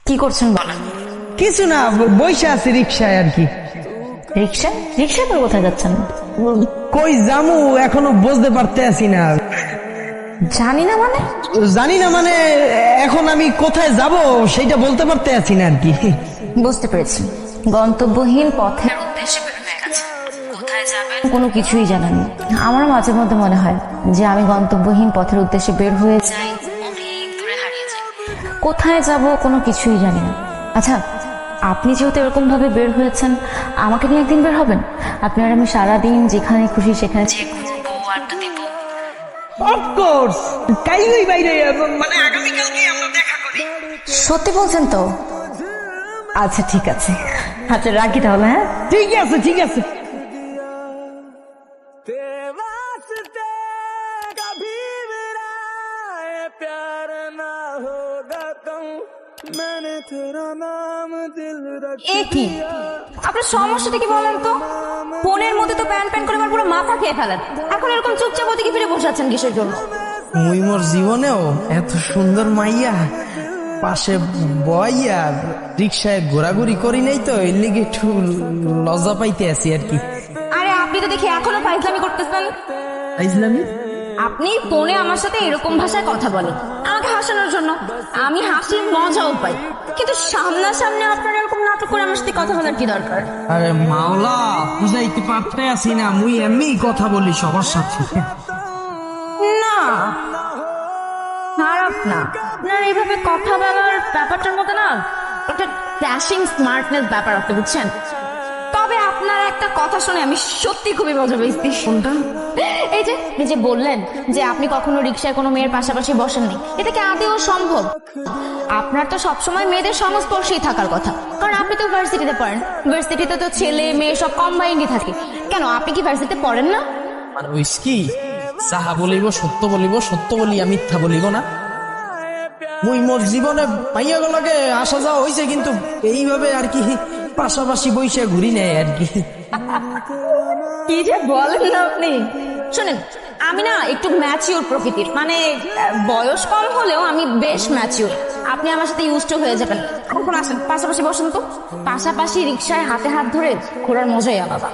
কি করছেন বলেন? কিছু না, বসে আছি রিক্সায় আর কি। রিক্সা রিক্সা করে কোথায় যাচ্ছেন? কই জামু এখনো বুঝতে পারতে আছি না। জানি না মানে? জানি না মানে এখন আমি কোথায় যাব সেটা বলতে পারতে আছি না আর কি। বুঝতে পেরেছি, গন্তব্যহীন পথের উদ্দেশ্যে বের হয়ে গেছে। কোথায় যাবেন কোনো কিছুই জানেন না। আমারও মাঝে মধ্যে মনে হয় যে আমি গন্তব্যহীন পথের উদ্দেশ্যে বের হয়ে যাই, অনেক দূরে হারিয়ে যাই, কোথায় যাব কোনো কিছুই জানি না। আচ্ছা, আপনি যেহেতু এরকম ভাবে বের হয়েছেন, আমাকে নিয়ে একদিন বের হবেন? আপনি আর আমি সারাদিন যেখানে খুশি সেখানে ঘুরবো, আড্ডা দিব। অফকোর্স, কালই বাইরে মানে আগামীকালকে আমরা দেখা করি। সত্যি বলছেন তো? আচ্ছা ঠিক আছে, আচ্ছা রাখি তাহলে। হ্যাঁ ঠিক আছে ঠিক আছে। এ কি আপনার সমস্যাটা কি বলেন তো? ফোনের মধ্যে তো প্যান প্যান করে আমার পুরো মাথা খেয়ে ফেলেন। এখন এরকম চুপচাপ ওদিকে ফিরে বসে আছেন কিসের জন্য? মুই মোর জীবনেও এত সুন্দর মাইয়া পাশে বইয়া রিক্সায় ঘোরাঘুরি করি নাই তো, এর লিগে একটু লজ্জা পাইতে আছি আর কি। আরে আপনি তো দেখি এখনো ফাইজলামি করতেছেন। ইসলামী আপনি ফোনে আমার সাথে এরকম ভাষায় কথা বলেন আমাকে হাসানোর জন্য, আমি হাসির মজাও পাই, কিন্তু সামনাসামনি আপনার এরকম নাটক করে আমার সাথে কথা বলার কি দরকার? আরে মাওলা, বুঝাইতে পারতে আছি না, মুই এমনি কথা বলি সবার সাথে। না খারাপ না, আপনার এইভাবে কথা বলার ব্যাপারটার মধ্যে না একটা ড্যাশিং স্মার্টনেস ব্যাপার আছে, বুঝছেন? তবে আপনার একটা কথা শুনে আমি সত্যি খুবই মজা পেয়েছি। কোনটা? এই যে বললেন যে আপনি কখনো রিক্সায় কোনো মেয়ের পাশাপাশি বসেননি, এটা কি আদৌ সম্ভব? আপনার তো সবসময় মেয়েদের সংস্পর্শেই থাকার কথা, কারণ আপনি তো ভার্সিটিতে পড়েন। ভার্সিটিতে তো ছেলে মেয়ে সব কম্বাইন্ডই থাকে। কেন আপনি কি ভার্সিটিতে পড়েন না? আর উইস্কি যাহা বলিব সত্য বলিব, সত্য বলিয়া মিথ্যা বলিব না। মুই মোর জীবনে পাইয়া গলাকে আসা যাওয়া হয়েছে, কিন্তু এইভাবে আর কি পাশাপাশি বইসে ঘুরি নেয় আর কি। কি যে বলেন না আপনি। শোনেন, আমি না একটু ম্যাচিওর প্রকৃতির, মানে বয়স কম হলেও আমি বেশ ম্যাচিওর। আপনি আমার সাথে ইউজড হয়ে যাবেন। কখন আসেন পাশাপাশি বসেন তো, পাশাপাশি রিক্সায় হাতে হাত ধরে ঘোরার মজাই আলাদা।